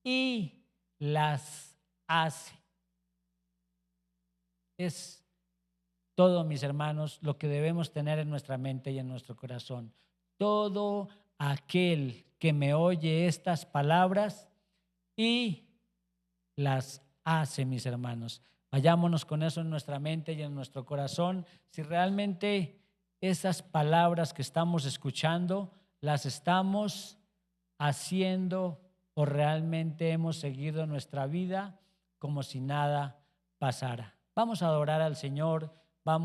y las hace. Es todo, mis hermanos, lo que debemos tener en nuestra mente y en nuestro corazón. Todo aquel que me oye estas palabras y las hace, mis hermanos. Vayámonos con eso en nuestra mente y en nuestro corazón. Si realmente esas palabras que estamos escuchando las estamos haciendo o realmente hemos seguido nuestra vida como si nada pasara. Vamos a adorar al Señor.